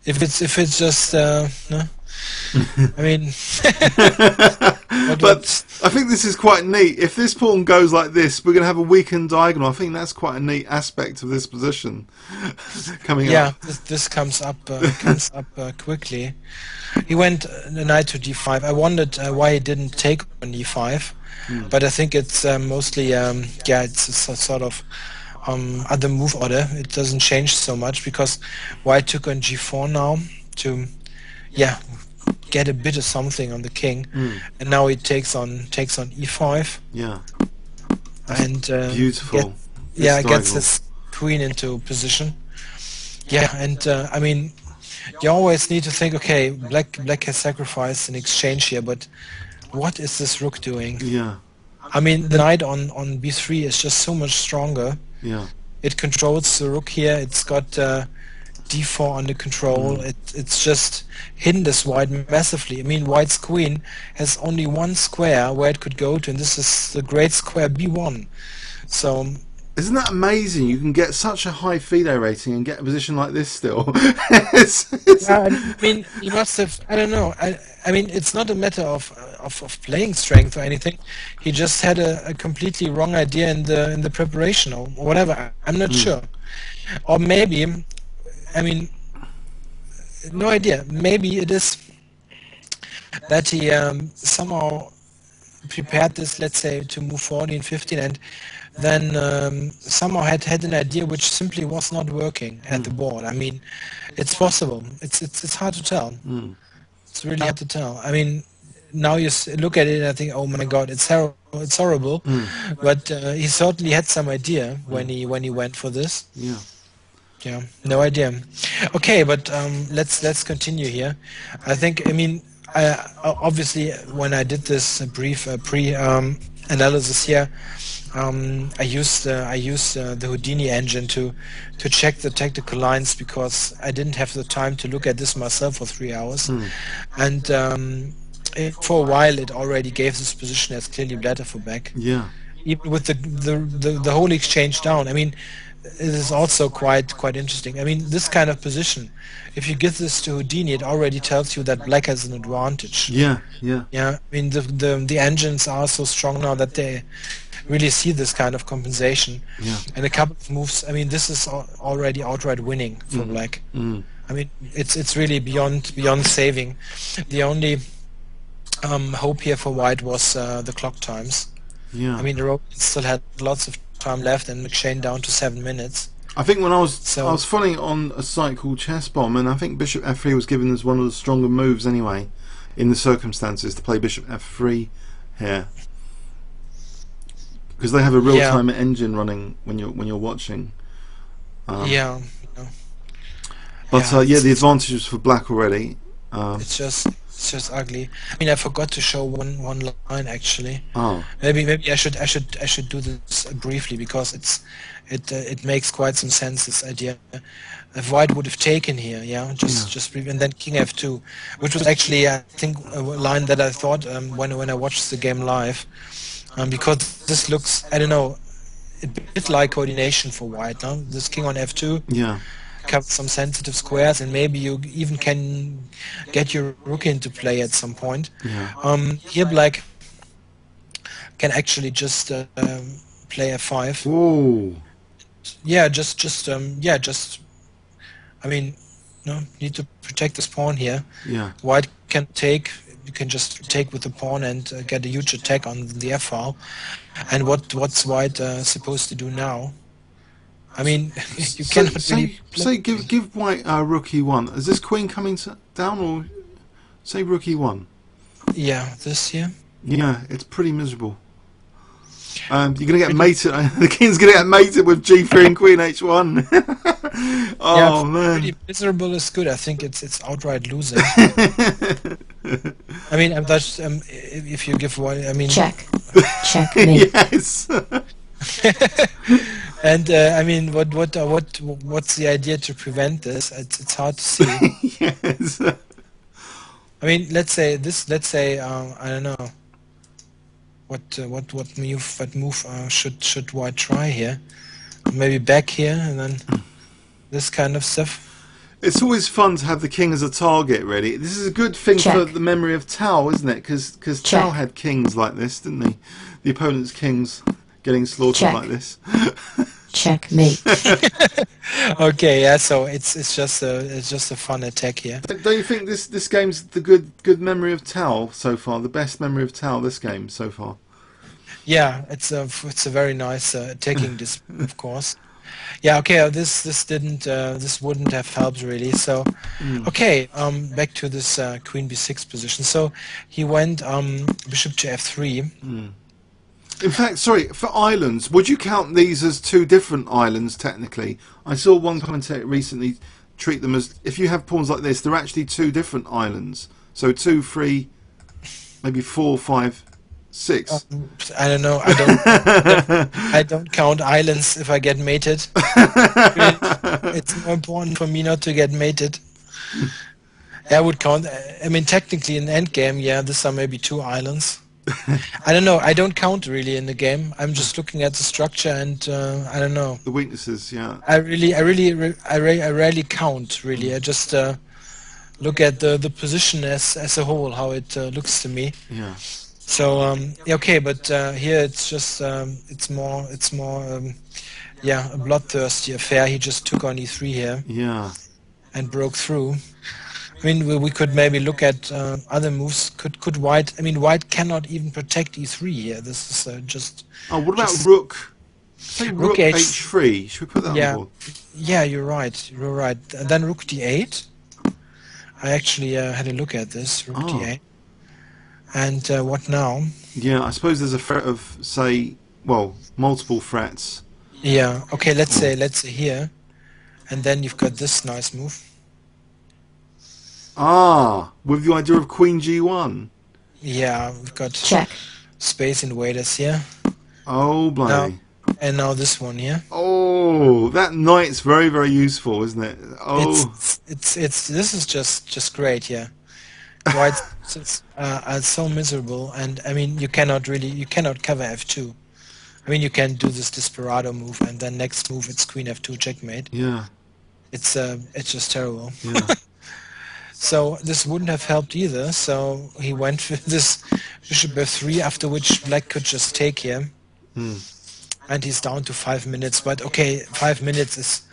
if it's just no. I mean, but I think this is quite neat. If this pawn goes like this, we're going to have a weakened diagonal. I think that's quite a neat aspect of this position coming up. Yeah, this comes up quickly. He went the knight to d5. I wondered why he didn't take on d5, but I think it's mostly it's a sort of other move order. It doesn't change so much because white took on g4 now to get a bit of something on the king, and now he takes on e5. Yeah, and beautiful. Gets his queen into position. Yeah, and I mean, you always need to think, okay, black has sacrificed an exchange here, but what is this rook doing? Yeah, I mean, the knight on b3 is just so much stronger. Yeah, it controls the rook here. It's got d4 under control. It's just hidden this white massively. I mean, white's queen has only one square where it could go to, and this is the great square b1. So isn't that amazing? You can get such a high FIDE rating and get a position like this still. I mean, you must have. I don't know. I mean, it's not a matter of playing strength or anything. He just had a completely wrong idea in the preparation or whatever. I'm not sure. Or maybe, I mean, no idea. Maybe it is that he somehow prepared this, let's say, to move 14, 15, and then somehow had an idea which simply was not working at the board. I mean, it's possible. It's hard to tell. It's really hard to tell. I mean, now you look at it and I think, oh my God, it's terrible. It's horrible. But he certainly had some idea when he went for this. Yeah. Yeah, no idea. Okay, but let's continue here. I think, I mean, obviously when I did this brief pre-analysis here, I used the Houdini engine to check the tactical lines because I didn't have the time to look at this myself for 3 hours, and for a while it already gave this position as clearly better for black. Yeah. Even with the whole exchange down. I mean, it is also quite interesting. I mean, this kind of position, if you give this to Houdini, it already tells you that black has an advantage. Yeah. I mean, the engines are so strong now that they really see this kind of compensation. Yeah. And a couple of moves. I mean, this is already outright winning for black. I mean, it's really beyond saving. The only hope here for white was the clock times. Yeah. I mean, the Aronian still had lots of time left, and Mcshane down to 7 minutes. I think when I was following it on a site called Chess Bomb, and I think Bishop F3 was given as one of the stronger moves anyway, in the circumstances, to play Bishop F3 here, because they have a real-time engine running when you're watching. But yeah, the advantage was for Black already. It's just ugly. I mean, I forgot to show one line actually. Oh. Maybe I should do this briefly, because it makes quite some sense, this idea. If White would have taken here, and then King F2, which was actually, I think, a line that I thought when I watched the game live, because this looks, I don't know, a bit like coordination for White. No? This King on F2. Yeah. Covers some sensitive squares, and maybe you even can get your rook into play at some point. Yeah. Here Black can actually just play F5. Ooh. Yeah, I mean, need to protect this pawn here. Yeah. White can take. You can just take with the pawn and get a huge attack on the F file. And what's White supposed to do now? I mean, you cannot really... Say, give White rook E1. Is this queen coming down, or say rook E1? Yeah, this here. Yeah, it's pretty miserable. You're gonna get mated. The king's gonna get mated with G3 and Queen H1. Oh man! Pretty miserable is good. I think it's outright losing. I mean, that's if you give White, I mean, checkmate. Yes. And I mean, what's the idea to prevent this? It's hard to see. Yes. I mean, let's say I don't know. What move should White try here? Maybe back here and then this kind of stuff. It's always fun to have the king as a target. Really, this is a good thing for the memory of Tal, isn't it? Because Tal had kings like this, didn't he? The opponent's kings getting slaughtered like this. Checkmate. Okay, yeah. So it's just a fun attack here. Don't you think this game's the good memory of Tal so far? The best memory of Tal this game so far. Yeah, it's a very nice attacking this, of course. Yeah. Okay. This wouldn't have helped really. So, okay. Back to this Queen B6 position. So he went Bishop to F3. In fact, sorry, for islands, would you count these as two different islands technically? I saw one commentator recently treat them as, if you have pawns like this, they're actually two different islands. So 2, 3, maybe 4, 5, 6. I don't know. I don't count islands if I get mated. It's more important for me not to get mated. I would count. I mean, technically in endgame, yeah, these are maybe 2 islands. I don't know. I don't count really in the game. I'm just looking at the structure and I don't know. The weaknesses, yeah. I rarely count really. I just look at the position as a whole, how it looks to me. Yeah. So okay, but here it's just it's more yeah, a bloodthirsty affair. He just took on E3 here. Yeah. And broke through. I mean, we could maybe look at other moves. Could White? I mean, White cannot even protect E3 here. This is just. Oh, what about Rook? Say Rook H3. Should we put that on the board? Yeah, you're right. You're right. And then Rook D8. I actually had a look at this Rook D8. And what now? Yeah, I suppose there's a threat of, say, well, multiple threats. Yeah. Okay. Let's say here, and then you've got this nice move. Ah, with the idea of Queen G1. Yeah, we've got space invaders here. Oh, blimey. And now this one here. Oh, that knight's very, very useful, isn't it? Oh, it's this is just great, yeah. White are so miserable, and I mean you cannot cover F2. I mean you can do this desperado move, and then next move it's Queen F2 checkmate. Yeah. It's just terrible. Yeah. So this wouldn't have helped either. So he went with this Bishop F3, after which Black could just take here. And he's down to 5 minutes. But okay, 5 minutes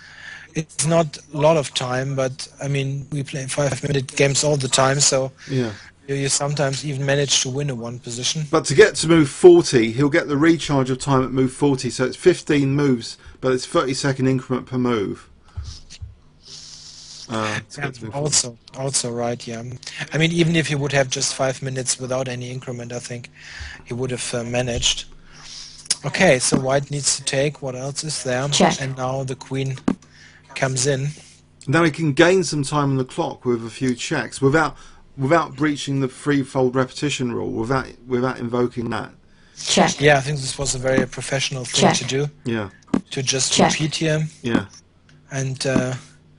it's not a lot of time, but I mean we play 5-minute games all the time, so yeah, You sometimes even manage to win a one position. But to get to move 40, he'll get the recharge of time at move 40. So it's 15 moves, but it's 30-second increment per move. Also right, yeah. I mean, even if he would have just 5 minutes without any increment, I think he would have managed. Okay, so white needs to take. What else is there? Check. And now the queen comes in. Now he can gain some time on the clock with a few checks without breaching the threefold repetition rule, without invoking that. Check. Yeah, I think this was a very professional thing Check. to do. Yeah. To just Check. repeat here. Yeah. And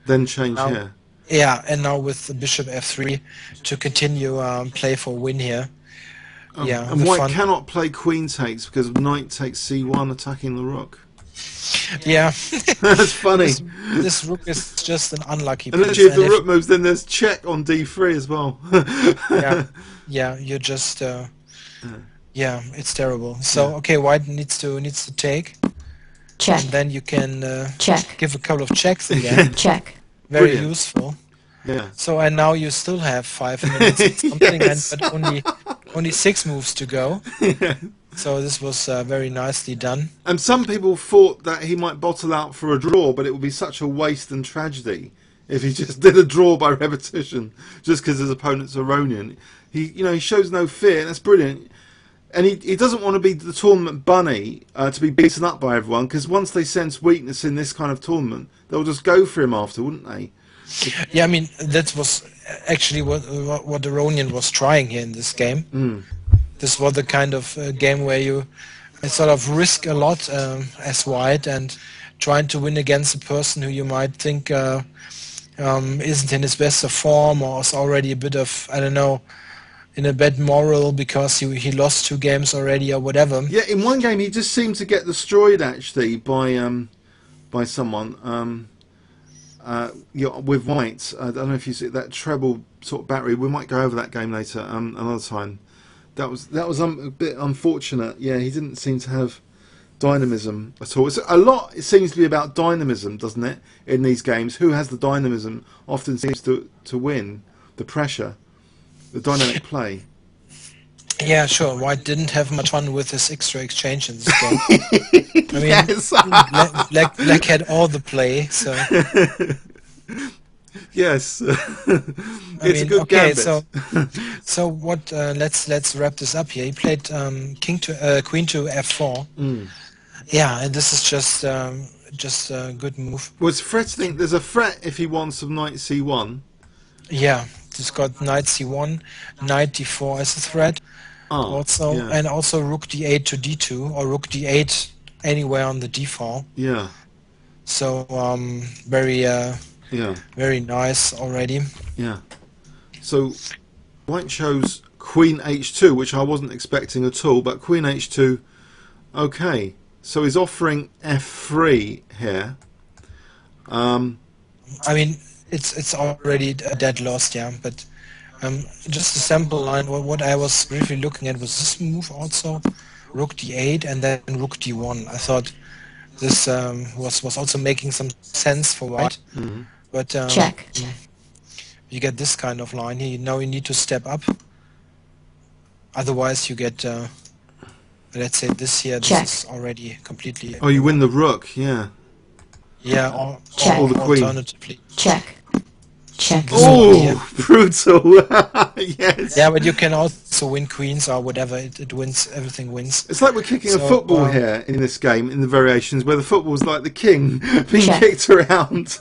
Then change now, here. yeah, and now with the bishop f3 to continue play for win here. Yeah, And white cannot play queen takes because knight takes c1 attacking the rook. Yeah. That's funny. This rook is just an unlucky And piece. actually, if the rook moves, then there's check on d3 as well. Yeah, you're just yeah, it's terrible. So okay, white needs to take. Check. And then you can Check. give a couple of checks again. Check. Very Brilliant. useful. Yeah. So and now you still have 5 minutes and something, Yes. but only 6 moves to go. So this was very nicely done. And some people thought that he might bottle out for a draw, but it would be such a waste and tragedy if he just did a draw by repetition, just because his opponent's Aronian. He shows no fear, and that's brilliant. And he doesn't want to be the tournament bunny to be beaten up by everyone, because once they sense weakness in this kind of tournament, they'll just go for him after, wouldn't they? Yeah, I mean that was actually what Aronian was trying here in this game. Mm. This was the kind of game where you sort of risk a lot as white and trying to win against a person who you might think isn't in his best of form or is already a bit of, I don't know, in a bad moral because he lost 2 games already or whatever. Yeah, in one game he just seemed to get destroyed actually by someone with white. I don't know if you see that treble sort of battery. We might go over that game later another time. That was a bit unfortunate. Yeah, he didn't seem to have dynamism at all. It seems to be about dynamism, doesn't it? In these games, who has the dynamism often seems to win. The pressure, the dynamic play. Yeah, sure. White didn't have much fun with his extra exchange in this game. I mean, Yes. Black had all the play, so. Yes. I It's mean, a good okay, gambit. so what? Let's wrap this up here. He played Queen to F4. Mm. Yeah, and this is just a good move. Was threatening? There's a threat if he wants some knight c1. Yeah, he's got knight c1, knight d4 as a threat. Also, yeah. and also rook d8 to d2 or rook d8 anywhere on the d file. Yeah. So very very nice already. Yeah. So white chose queen h2, which I wasn't expecting at all, but queen h2. Okay. So he's offering f3 here. I mean, it's already a dead loss, yeah. But just a sample line. What I was briefly looking at was this move also, rook d8 and then rook d1. I thought this was also making some sense for white. Mm-hmm. But Check. you get this kind of line here. Now you need to step up. Otherwise, you get let's say this here. This Check. is already completely. Oh, you win the rook. Yeah. Yeah, Check. Or the queen. Alternatively. Check. Check. Oh, brutal. Yes. Yeah, but you can also win queens or whatever. It wins. Everything wins. It's like we're kicking a So, football here in this game, in the variations, where the football's like the king, being Check. kicked around,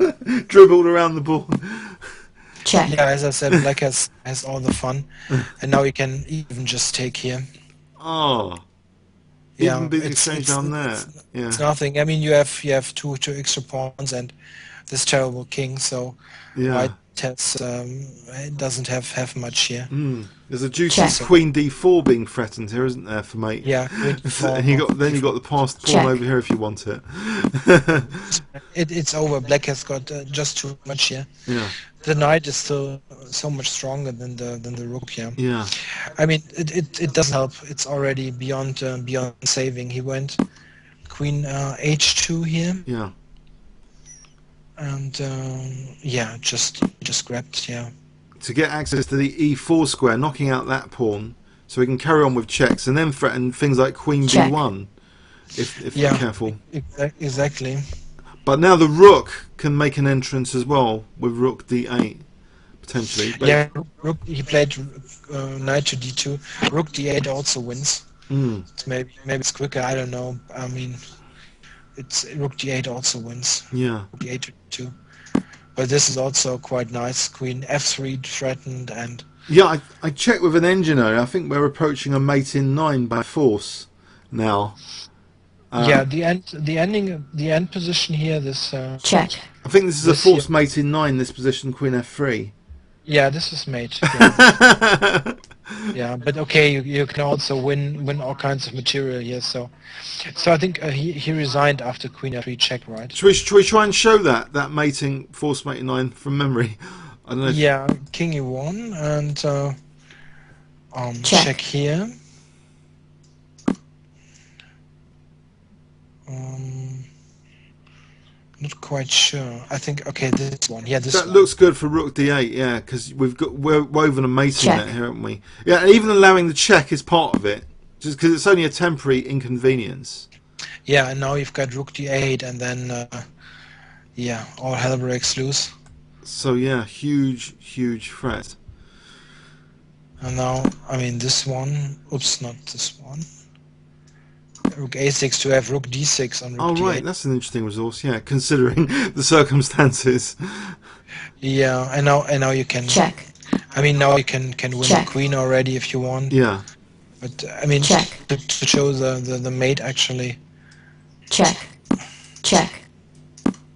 dribbled around the ball. Check. Yeah, as I said, black has all the fun, and now you can even just take here. Oh. Yeah, Even big exchange down there. Yeah. It's nothing. I mean, you have two extra pawns and this terrible king, so Yeah. white has it doesn't have much here. Mm. There's a juicy Check. queen d4 being threatened here, isn't there, for mate? Yeah, queen d4. And then you got the passed pawn Check. over here if you want it. It's over. Black has got just too much here. Yeah. The knight is still so much stronger than the rook. Yeah. Yeah. I mean, it doesn't help. It's already beyond saving. He went queen h2 here, Yeah. and yeah, just grabbed. Yeah. to get access to the e4 square, knocking out that pawn, so we can carry on with checks and then threaten things like queen Check. b1 if we're careful. Exactly. But now the rook can make an entrance as well with rook d8 potentially. But Yeah, rook. He played knight to d2. Rook d8 also wins. It's maybe it's quicker. I don't know. I mean, it's rook d8 also wins. yeah. Rook d8 to 2. But this is also quite nice. Queen f3 threatened, and Yeah, I checked with an engineer. I think we're approaching a mate in 9 by force now. yeah, the end position here. This check, I think this is a This force mate in 9. This position, queen f3. yeah, this is mate. Yeah, yeah, but okay, you can also win all kinds of material here. So I think he resigned after queen f3 check, right? Should we try and show that mating force mate in 9 from memory? I don't know. Yeah, king e1 and check here. Not quite sure. I think okay, this one. Yeah, this That one. looks good for rook d8. Yeah, because we're woven a mating Check. net here, haven't we? Yeah, and even allowing the check is part of it, just because it's only a temporary inconvenience. Yeah, and now you've got rook d8, and then yeah, all hell breaks loose. So yeah, huge threat. And now, I mean, this one. Oops, not this one. Rook a6 to have rook d6 on rook Oh d8. right, that's an interesting resource. Yeah, considering the circumstances. Yeah, and now you can. check, I mean, now you can win Check. the queen already if you want. Yeah. But I mean, Check. to show the mate actually. check, check,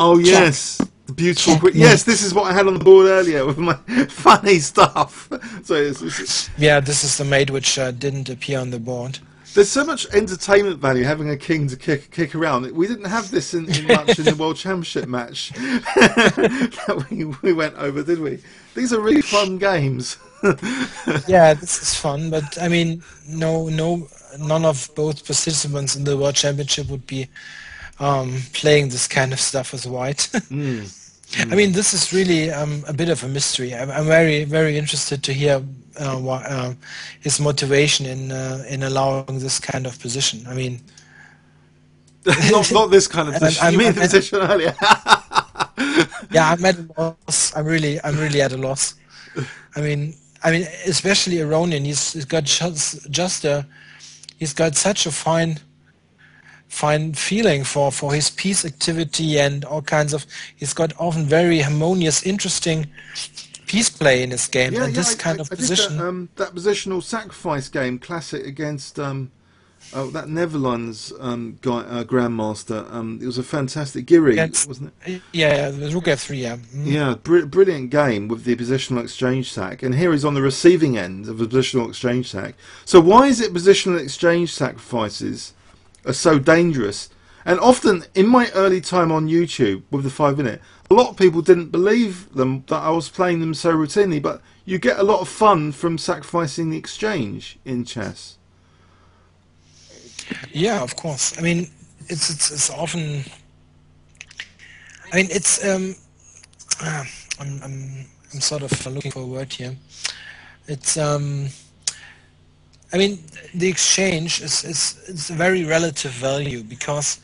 Oh yes, the beautiful. Checkmate. Yes, this is what I had on the board earlier with my funny stuff. So it's Yeah, this is the mate which didn't appear on the board. there's so much entertainment value having a king to kick around. We didn't have this in much in the World Championship match that we went over, did we? These are really fun games. Yeah, this is fun, but I mean, none of both participants in the World Championship would be playing this kind of stuff as white. I mean, this is really a bit of a mystery. I'm very interested to hear his motivation in allowing this kind of position. I mean, not this kind of position. I mean, the position earlier. yeah, I'm at a loss. I'm really at a loss. I mean, especially Aronian. He's got he's got such a fine feeling for his piece activity and all kinds of. He's got often very harmonious, interesting piece play in his game, and this kind of position. That positional sacrifice game, classic against that Netherlands grandmaster. It was a fantastic Giri, wasn't it? Yeah, the Rook F3. Yeah. Yeah, brilliant game with the positional exchange sack, and here he's on the receiving end of a positional exchange sack. So why is it positional exchange sacrifices are so dangerous? And often in my early time on YouTube with the 5-minute, a lot of people didn't believe them that I was playing them so routinely, but you get a lot of fun from sacrificing the exchange in chess. Yeah, of course. I mean, it's often. I mean, it's I'm sort of looking for a word here. It's I mean, the exchange is a very relative value because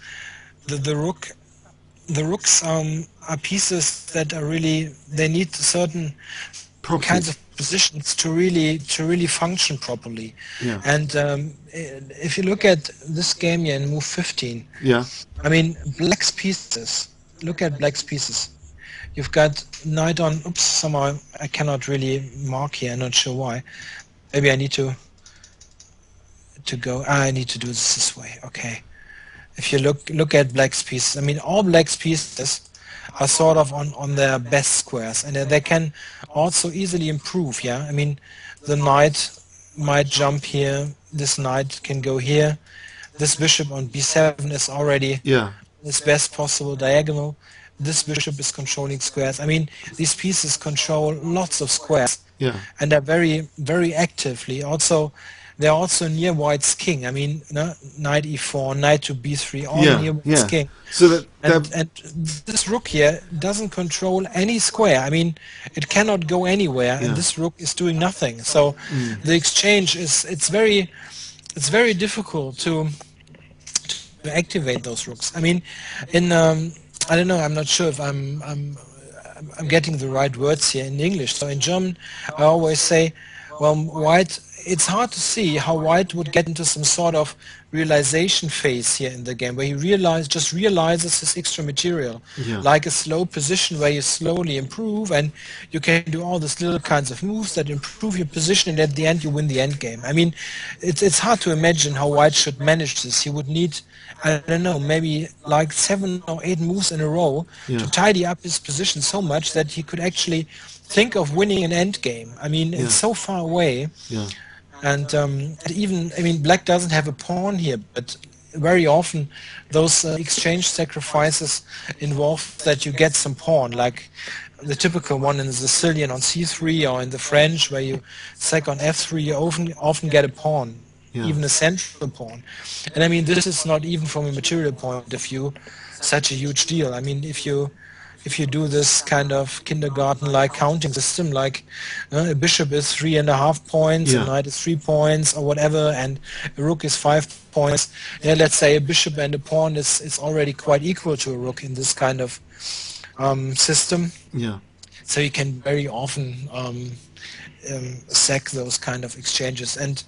the rooks are pieces that are really, they need certain kinds of positions to really function properly. Yeah. And if you look at this game here in move 15, Yeah. I mean, black's pieces. Look at black's pieces. You've got knight on. Oops, somehow I cannot really mark here. I'm not sure why. Maybe I need to go. I need to do this way. Okay. If you look at black's pieces, I mean, all black's pieces are sort of on their best squares, and they can also easily improve. Yeah. I mean, the knight might jump here. This knight can go here. This bishop on b7 is already its best possible diagonal. This bishop is controlling squares. I mean, these pieces control lots of squares, and they're very, very actively. Also, they're also near White's king. I mean, no, knight e4, knight to b3, all near White's king. So that and this rook here doesn't control any square. I mean, it cannot go anywhere, and this rook is doing nothing. So the exchange it's very difficult to activate those rooks. I mean, in I don't know. I'm not sure if I'm getting the right words here in English. So in German, I always say, well, White. It's hard to see how White would get into some sort of realization phase here in the game, where he just realizes his extra material, like a slow position where you slowly improve, and you can do all these little kinds of moves that improve your position, and at the end you win the end game. I mean, it's hard to imagine how White should manage this. He would need, I don't know, maybe like 7 or 8 moves in a row to tidy up his position so much that he could actually think of winning an end game. I mean, it's so far away. And even, I mean, Black doesn't have a pawn here, but very often those exchange sacrifices involve that you get some pawn, like the typical one in the Sicilian on c3, or in the French where you sack on f3, you often get a pawn, even a central pawn. And I mean, this is not even from a material point of view such a huge deal. I mean, if you do this kind of kindergarten-like counting system, like a bishop is 3.5 points, a knight is 3 points, or whatever, and a rook is 5 points, let's say a bishop and a pawn is already quite equal to a rook in this kind of system. So you can very often sack those kind of exchanges. And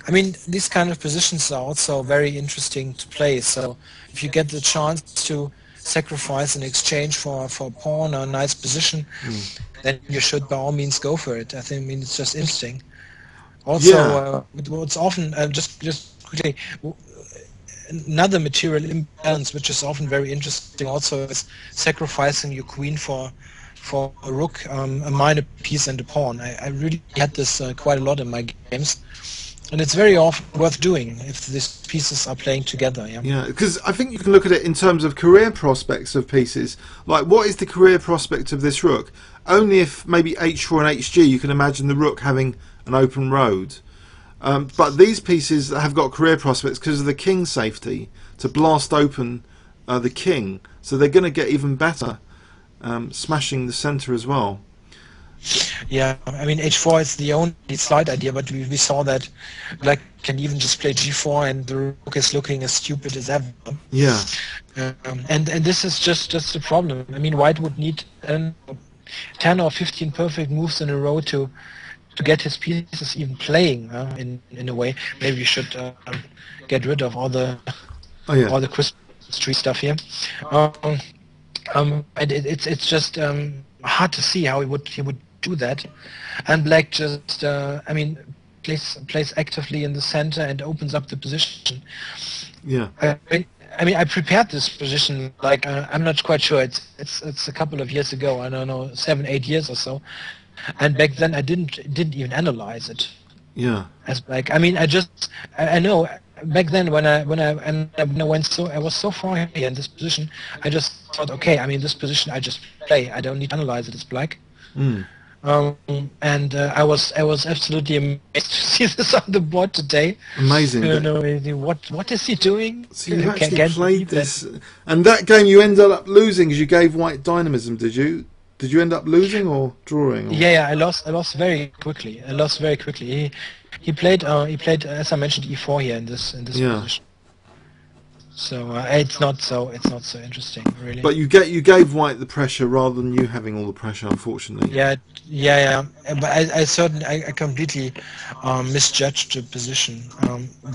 I mean, these kind of positions are also very interesting to play. So if you get the chance to sacrifice in exchange for a pawn or a nice position, then you should by all means go for it. I think, I mean, it's just interesting. Also, what's often just quickly, another material imbalance which is often very interesting also is sacrificing your queen for a rook, a minor piece, and a pawn. I really had this quite a lot in my games. And it's very often worth doing if these pieces are playing together. Yeah, because I think you can look at it in terms of career prospects of pieces. Like, what is the career prospect of this rook? Only if maybe h4 and hg, you can imagine the rook having an open road. But these pieces have got career prospects because of the king safety to blast open the king. So they're going to get even better, smashing the centre as well. Yeah, I mean, h4 is the only slight idea, but we saw that Black can even just play g4 and the rook is looking as stupid as ever. Yeah. And this is just the problem. I mean, White would need 10 or 15 perfect moves in a row to get his pieces even playing in a way. Maybe we should get rid of all the Christmas tree stuff here. And it's just hard to see how he would do that, and Black just I mean, plays actively in the center and opens up the position. I mean, I prepared this position like I'm not quite sure. It's a couple of years ago. I don't know, 7-8 years or so. And back then I didn't even analyze it. As Black. I mean, I know. Back then, when I was so far here in this position, I just thought, okay, I mean, this position I just play. I don't need to analyze it as Black. And I was absolutely amazed to see this on the board today. Amazing. I don't know what is he doing? So you actually played this, and that game you ended up losing because you gave White dynamism. Did you? Did you end up losing or drawing? Or? Yeah, I lost very quickly. He played as I mentioned e4 here in this position. So it's not so interesting, really. But you gave White the pressure rather than you having all the pressure, unfortunately. Yeah. But I completely misjudged the position.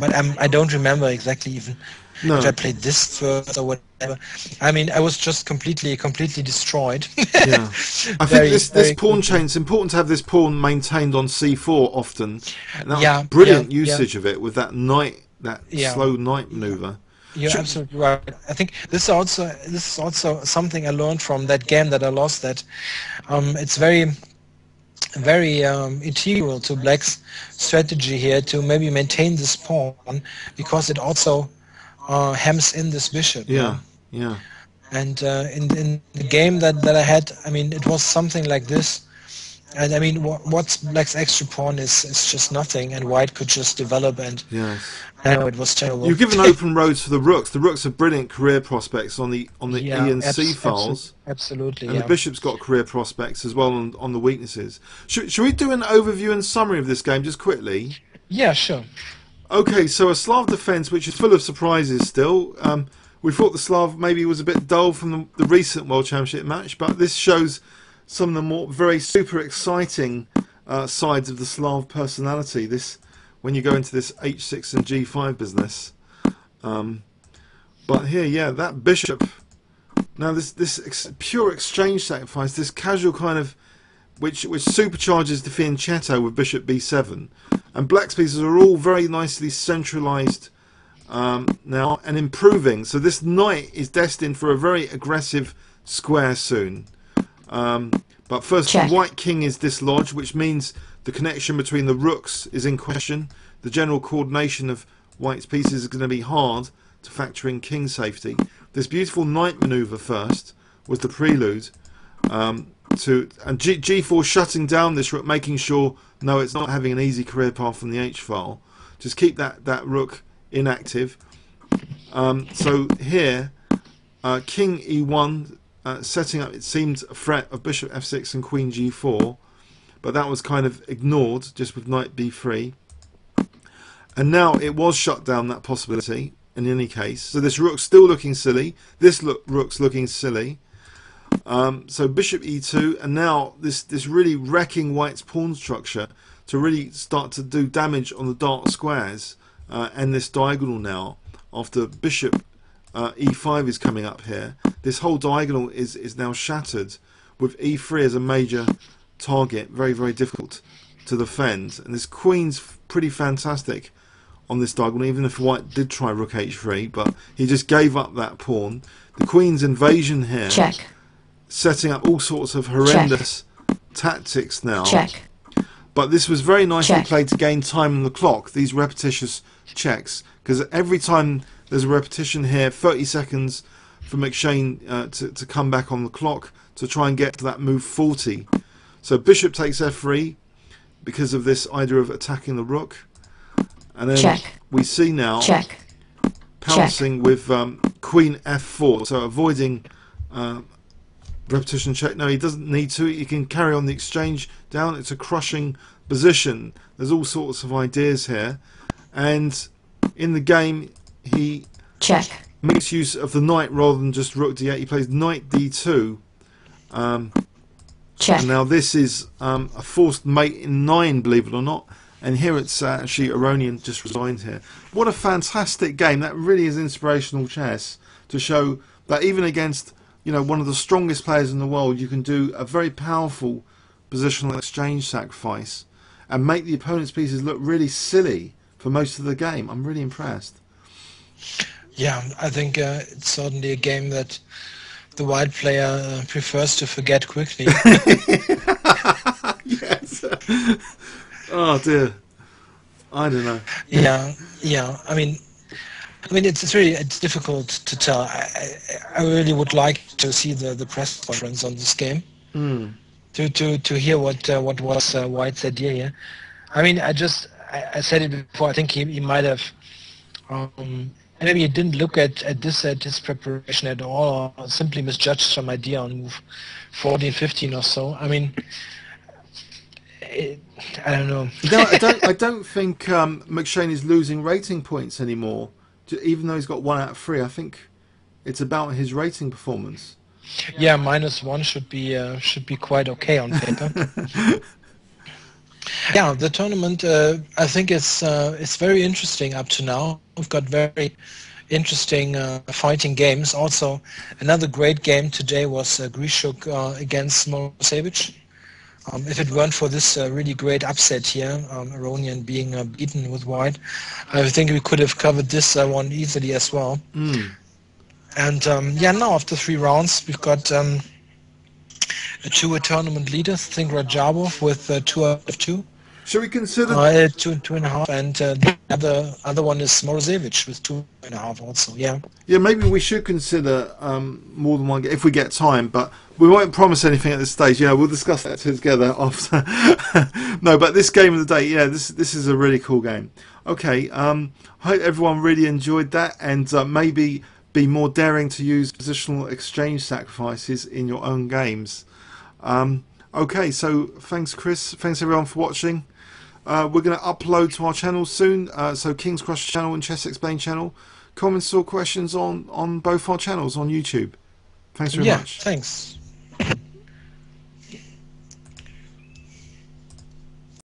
But I don't remember exactly even if I played this first or whatever. I mean, I was just completely destroyed. Yeah. I think this pawn chain, it's important to have this pawn maintained on c4 often. And that was brilliant usage of it with that knight, slow knight maneuver. You're absolutely right. I think this is also something I learned from that game that I lost. That it's very integral to Black's strategy here to maybe maintain this pawn, because it also hems in this bishop. Yeah. And in the game that I had, I mean, it was something like this. And I mean, what's Black's extra pawn is just nothing, and White could just develop, and Yes. I know it was terrible. You've given open roads for the rooks. The rooks are brilliant career prospects on the Yeah, E and C files. Absolutely, And yeah. the bishop's got career prospects as well on the weaknesses. Should we do an overview and summary of this game just quickly? Yeah, sure. Okay, so a Slav defence which is full of surprises still. We thought the Slav maybe was a bit dull from the recent World Championship match, but this shows some of the more very super exciting sides of the Slav personality. This when you go into this H6 and G5 business. But here, yeah, that bishop. Now this pure exchange sacrifice, this casual kind of which supercharges the fianchetto with bishop b7, and Black's pieces are all very nicely centralised now and improving. So this knight is destined for a very aggressive square soon. But first, the white king is dislodged, which means the connection between the rooks is in question. The general coordination of white's pieces is going to be hard to factor in king safety. This beautiful knight manoeuvre first was the prelude and G4 shutting down this rook, making sure no, it's not having an easy career path from the H file. Just keep that rook inactive. So here, king E1 setting up, it seemed, a threat of bishop F6 and queen G4, but that was kind of ignored just with knight B3. And now it was shut down, that possibility, in any case. So this rook's still looking silly. This rook's looking silly. So bishop E2, and now this really wrecking white's pawn structure to really start to do damage on the dark squares and this diagonal now after bishop E5 is coming up here. This whole diagonal is now shattered with E3 as a major target, very, very difficult to defend. And this queen's pretty fantastic on this diagonal, even if white did try rook H3, but he just gave up that pawn. The queen's invasion here, setting up all sorts of horrendous tactics now. But this was very nicely played to gain time on the clock, these repetitious checks, because every time there's a repetition here, 30 seconds for Mcshane to come back on the clock to try and get to that move 40. So bishop takes F3 because of this idea of attacking the rook. And then we see now pouncing with queen F4, so avoiding repetition check. No, he doesn't need to. He can carry on the exchange down. It's a crushing position. There's all sorts of ideas here. And in the game, he makes use of the knight rather than just rook d8. He plays knight d2. And now this is a forced mate in 9, believe it or not. And here it's actually Aronian just resigned here. What a fantastic game. That really is inspirational chess to show that even against, you know, one of the strongest players in the world, you can do a very powerful positional exchange sacrifice and make the opponent's pieces look really silly for most of the game. I'm really impressed. Yeah, I think it's certainly a game that the white player prefers to forget quickly. Yes. Oh dear. I don't know. Yeah. I mean, it's difficult to tell. I really would like to see the press conference on this game to hear what was White's idea here. I mean, I said it before. I think he might have maybe he didn't look at his preparation at all, or simply misjudged some idea on move 14, 15 or so. I mean, I don't know. No, I don't think Mcshane is losing rating points anymore, even though he's got 1 out of 3. I think it's about his rating performance. Yeah, -1 should be quite okay on paper. Yeah, the tournament I think it's very interesting up to now. We've got very interesting fighting games. Also, another great game today was Grishuk against Morosevich. If it weren't for this really great upset here, Aronian being beaten with white, I think we could have covered this one easily as well. And yeah, now after 3 rounds, we've got 2 tournament leaders. I think Rajabov with 2 out of 2, Should we consider? 2.5, and the other one is Morozevich with 2.5 also. Yeah. Yeah, maybe we should consider more than one if we get time, but we won't promise anything at this stage. Yeah, we'll discuss that together after. No, but this game of the day, yeah, this is a really cool game. Okay, hope everyone really enjoyed that, and maybe be more daring to use positional exchange sacrifices in your own games. Okay, so thanks, Chris. Thanks everyone for watching. We're going to upload to our channel soon, so King's Crush channel and Chess Explained channel. Comments or questions on both our channels on YouTube. Thanks very much. Thanks.